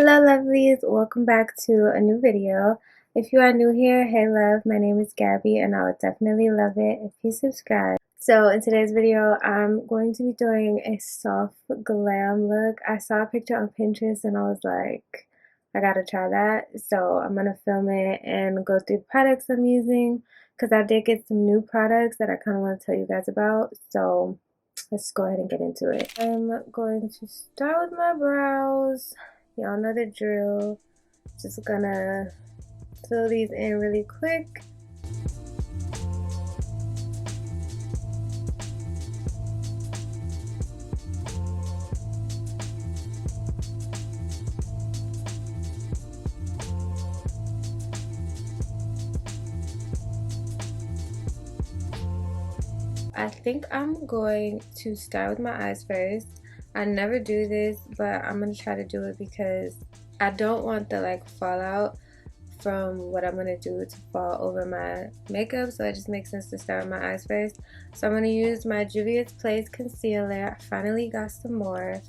Hello lovelies, welcome back to a new video. If you are new here, hey love, my name is Gabby and I would definitely love it if you subscribe. So in today's video, I'm going to be doing a soft glam look. I saw a picture on Pinterest and I was like, I gotta try that. So I'm gonna film it and go through the products I'm using because I did get some new products that I kind of want to tell you guys about. So let's go ahead and get into it. I'm going to start with my brows. Y'all know the drill. Just gonna fill these in really quick. I think I'm going to start with my eyes first. I never do this, but I'm gonna try to do it because I don't want the like fallout from what I'm gonna do to fall over my makeup, so it just makes sense to start with my eyes first. So I'm gonna use my Juvia's Place concealer. I finally got some more.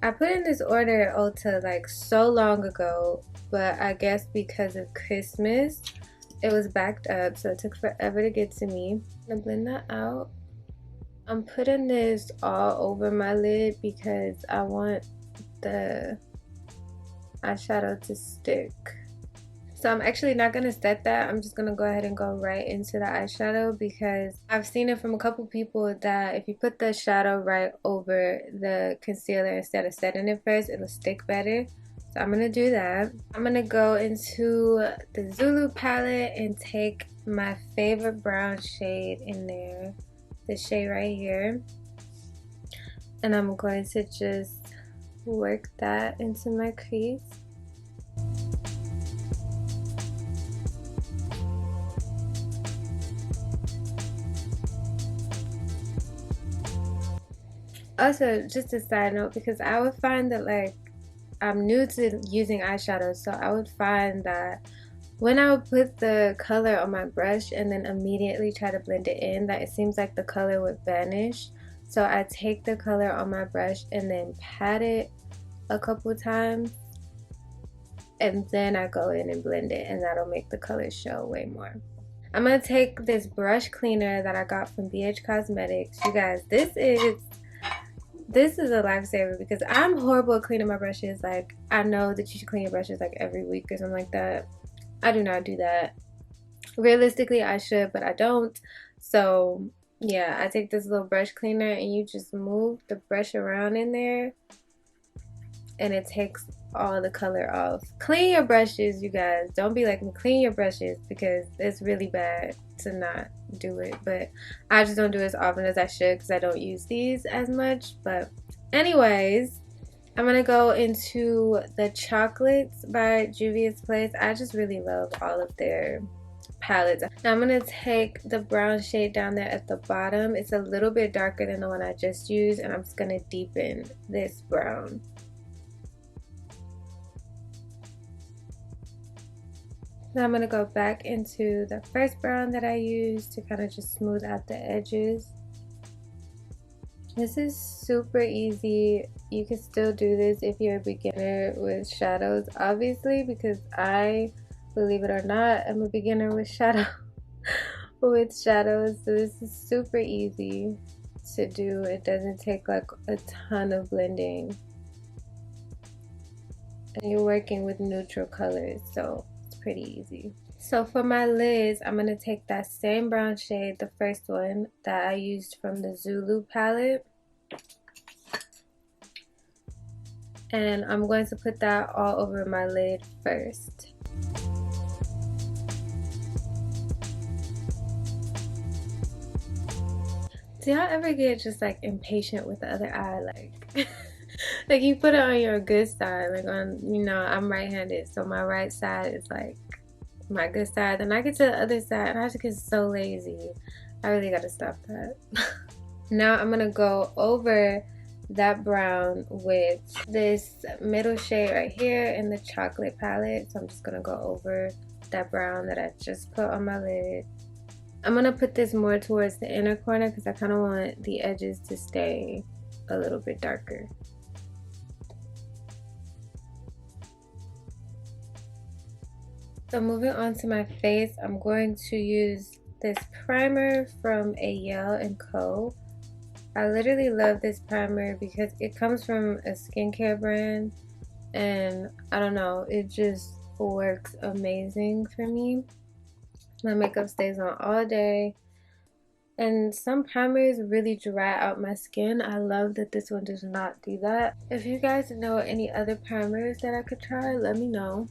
I put in this order at Ulta like so long ago, but I guess because of Christmas it was backed up, so it took forever to get to me. I'm gonna blend that out. I'm putting this all over my lid because I want the eyeshadow to stick. So I'm actually not going to set that. I'm just going to go ahead and go right into the eyeshadow because I've seen it from a couple people that if you put the shadow right over the concealer instead of setting it first, it'll stick better. So I'm going to do that. I'm going to go into the Zulu palette and take my favorite brown shade in there. This shade right here, and I'm going to just work that into my crease. Also, just a side note, because I would find that like I'm new to using eyeshadow, so I would find that when I would put the color on my brush and then immediately try to blend it in, that it seems like the color would vanish. So I take the color on my brush and then pat it a couple times, and then I go in and blend it, and that'll make the color show way more. I'm gonna take this brush cleaner that I got from BH Cosmetics. You guys, this is a lifesaver because I'm horrible at cleaning my brushes. Like, I know that you should clean your brushes like every week or something like that. I do not do that. Realistically, I should, but I don't. So yeah, I take this little brush cleaner and you just move the brush around in there and it takes all the color off. Clean your brushes, you guys. Don't be like me. Clean your brushes because it's really bad to not do it. But I just don't do it as often as I should because I don't use these as much. But anyways, I'm gonna go into the Chocolates by Juvia's Place. I just really love all of their palettes. Now I'm gonna take the brown shade down there at the bottom. It's a little bit darker than the one I just used, and I'm just gonna deepen this brown. Now I'm gonna go back into the first brown that I used to kind of just smooth out the edges. This is super easy. You can still do this if you're a beginner with shadows, obviously, because I, believe it or not, am a beginner with shadows. So this is super easy to do. It doesn't take like a ton of blending, and you're working with neutral colors, so it's pretty easy. So for my lids, I'm going to take that same brown shade, the first one that I used from the Zulu palette, and I'm going to put that all over my lid first. Do y'all ever get just like impatient with the other eye? Like, like you put it on your good side, like on, you know, I'm right-handed, so my right side is like my good side, then I get to the other side and I just get so lazy. I really gotta stop that. Now I'm gonna go over that brown with this middle shade right here in the chocolate palette. So I'm just gonna go over that brown that I just put on my lid. I'm gonna put this more towards the inner corner because I kind of want the edges to stay a little bit darker. So moving on to my face, I'm going to use this primer from Yale & Co. I literally love this primer because it comes from a skincare brand, and I don't know, it just works amazing for me. My makeup stays on all day, and some primers really dry out my skin. I love that this one does not do that. If you guys know any other primers that I could try, let me know.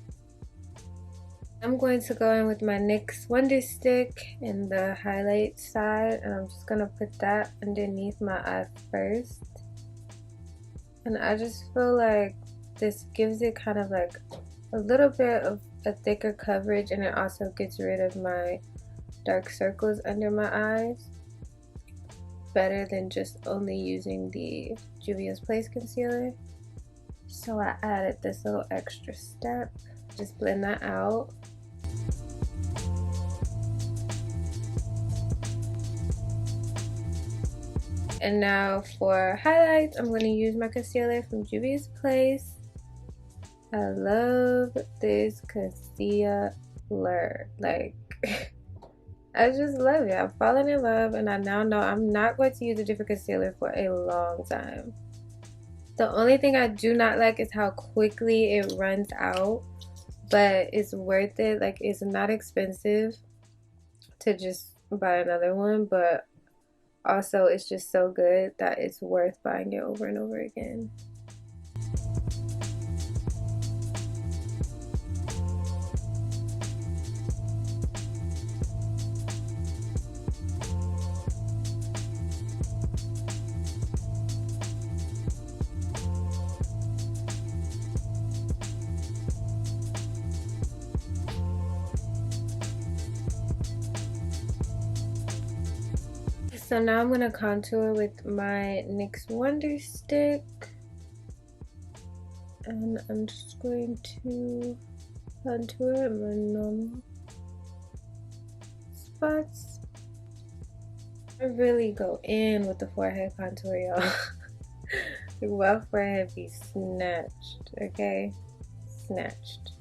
I'm going to go in with my NYX Wonder Stick in the highlight side, and I'm just going to put that underneath my eye first. And I just feel like this gives it kind of like a little bit of a thicker coverage, and it also gets rid of my dark circles under my eyes. Better than just only using the Juvia's Place concealer. So I added this little extra step. Just blend that out. And now for highlights, I'm going to use my concealer from Juvia's Place. I love this concealer. Like, I just love it. I've fallen in love, and I now know I'm not going to use a different concealer for a long time. The only thing I do not like is how quickly it runs out, but it's worth it. Like, it's not expensive to just buy another one, but also it's just so good that it's worth buying it over and over again. So now I'm going to contour with my NYX Wonder Stick, and I'm just going to contour my normal spots. I really go in with the forehead contour, y'all. My forehead be snatched, okay? Snatched.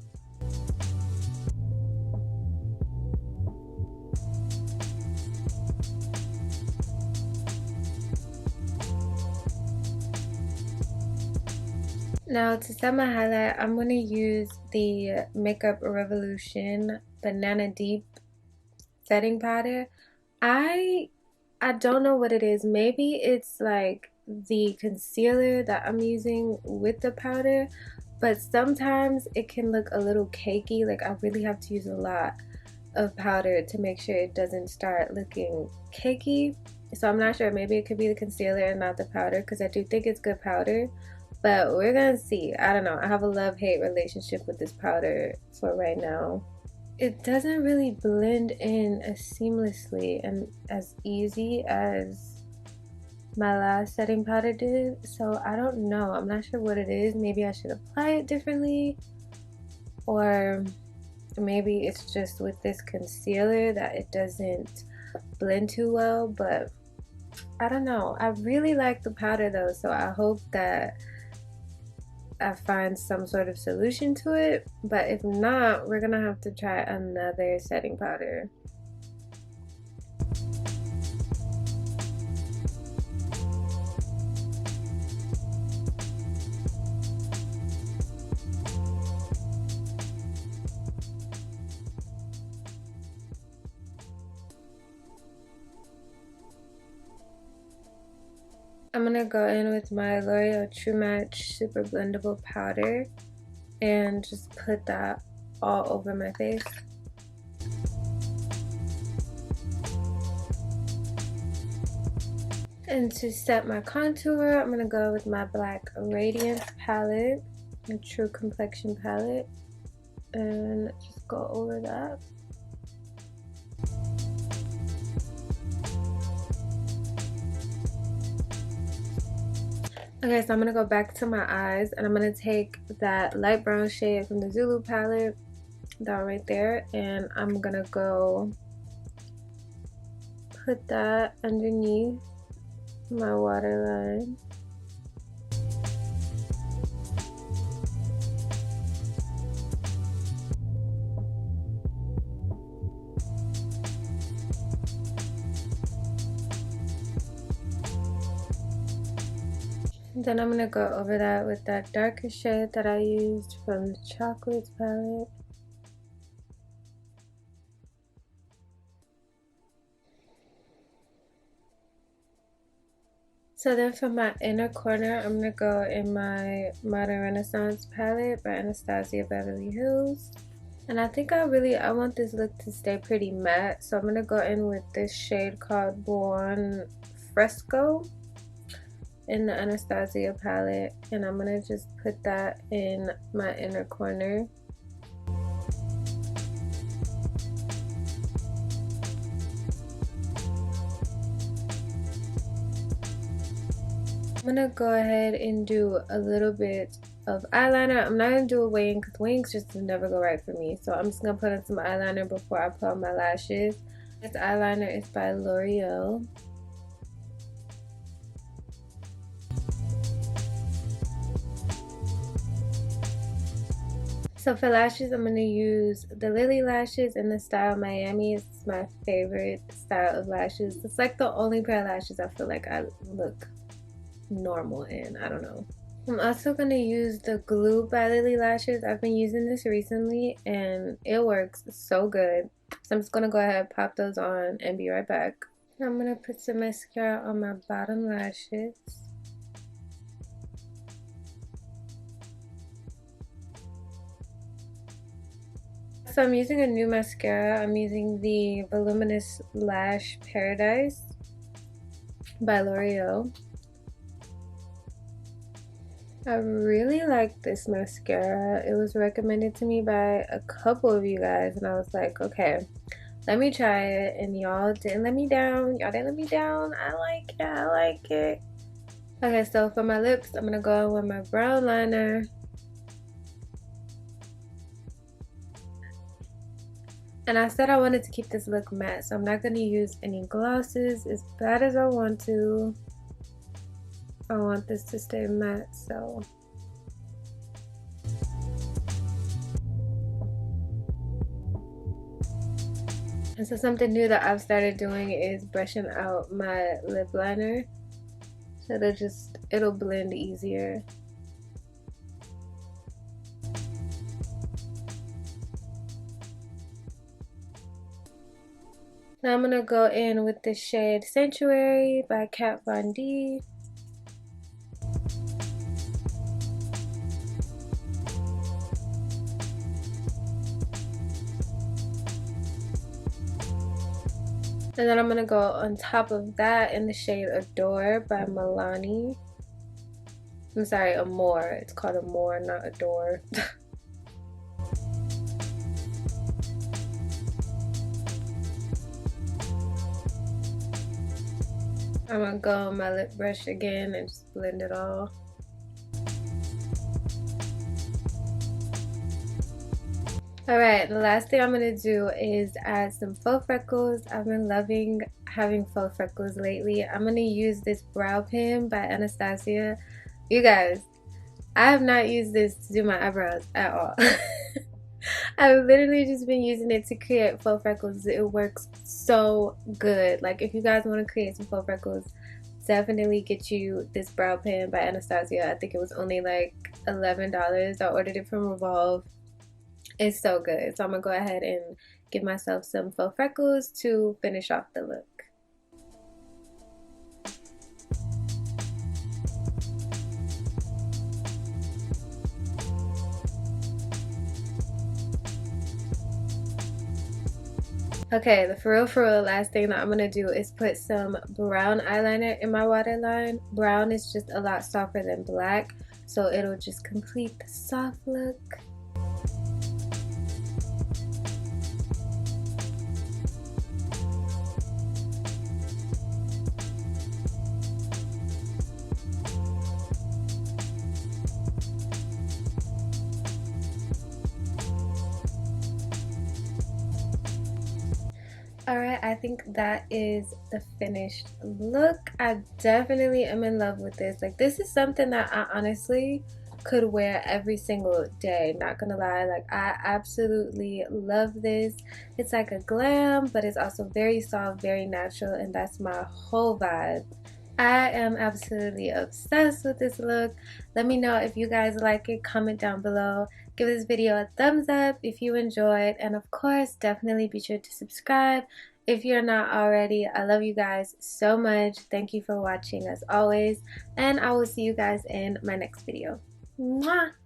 Now to set my highlight, I'm going to use the Makeup Revolution Banana Deep setting powder. I don't know what it is. Maybe it's like the concealer that I'm using with the powder, but sometimes it can look a little cakey. Like, I really have to use a lot of powder to make sure it doesn't start looking cakey. So I'm not sure. Maybe it could be the concealer and not the powder, because I do think it's good powder. But we're gonna see. I don't know. I have a love-hate relationship with this powder for right now. It doesn't really blend in as seamlessly and as easy as my last setting powder did. So I don't know. I'm not sure what it is. Maybe I should apply it differently. Or maybe it's just with this concealer that it doesn't blend too well. But I don't know. I really like the powder though. So I hope that I find some sort of solution to it, but if not, we're gonna have to try another setting powder. I'm gonna go in with my L'Oreal True Match Super Blendable Powder and just put that all over my face. And to set my contour, I'm gonna go with my Black Radiance palette, my True Complexion palette, and just go over that. Okay, so I'm gonna go back to my eyes, and I'm gonna take that light brown shade from the Zulu palette, that right there, and I'm gonna go put that underneath my waterline. Then I'm gonna go over that with that darker shade that I used from the Chocolates palette. So then for my inner corner, I'm gonna go in my Modern Renaissance palette by Anastasia Beverly Hills. And I think I want this look to stay pretty matte. So I'm gonna go in with this shade called Faux Fresco in the Anastasia palette. And I'm gonna just put that in my inner corner. I'm gonna go ahead and do a little bit of eyeliner. I'm not gonna do a wing because wings just never go right for me. So I'm just gonna put on some eyeliner before I put on my lashes. This eyeliner is by L'Oreal. So for lashes, I'm gonna use the Lily lashes in the style Miami. It's my favorite style of lashes. It's like the only pair of lashes I feel like I look normal in. I don't know. I'm also going to use the glue by Lily Lashes. I've been using this recently and it works so good. So I'm just going to go ahead, pop those on, and be right back. I'm going to put some mascara on my bottom lashes. So I'm using a new mascara. I'm using the Voluminous Lash Paradise by L'Oreal. I really like this mascara. It was recommended to me by a couple of you guys and I was like, okay, let me try it, and y'all didn't let me down. Y'all didn't let me down. I like it. I like it. Okay, so for my lips, I'm gonna go in with my brown liner. And I said I wanted to keep this look matte, so I'm not gonna use any glosses as bad as I want to. I want this to stay matte, so. And so something new that I've started doing is brushing out my lip liner. So it'll blend easier. Now I'm gonna go in with the shade Sanctuary by Kat Von D. And then I'm going to go on top of that in the shade Adore by Milani. I'm sorry, Amore. It's called Amore, not Adore. I'm going to go on my lip brush again and just blend it all. Alright, the last thing I'm going to do is add some faux freckles. I've been loving having faux freckles lately. I'm going to use this brow pen by Anastasia. You guys, I have not used this to do my eyebrows at all. I've literally just been using it to create faux freckles. It works so good. Like, if you guys want to create some faux freckles, definitely get you this brow pen by Anastasia. I think it was only like $11. I ordered it from Revolve. It's so good. So I'm gonna go ahead and give myself some faux freckles to finish off the look. Okay, the for real last thing that I'm gonna do is put some brown eyeliner in my waterline. Brown is just a lot softer than black, so it'll just complete the soft look. Alright, I think that is the finished look. I definitely am in love with this. Like, this is something that I honestly could wear every single day, not gonna lie. Like, I absolutely love this. It's like a glam, but it's also very soft, very natural, and that's my whole vibe. I am absolutely obsessed with this look. Let me know if you guys like it. Comment down below. Give this video a thumbs up if you enjoyed. And of course, definitely be sure to subscribe if you're not already. I love you guys so much. Thank you for watching as always. And I will see you guys in my next video. Mwah!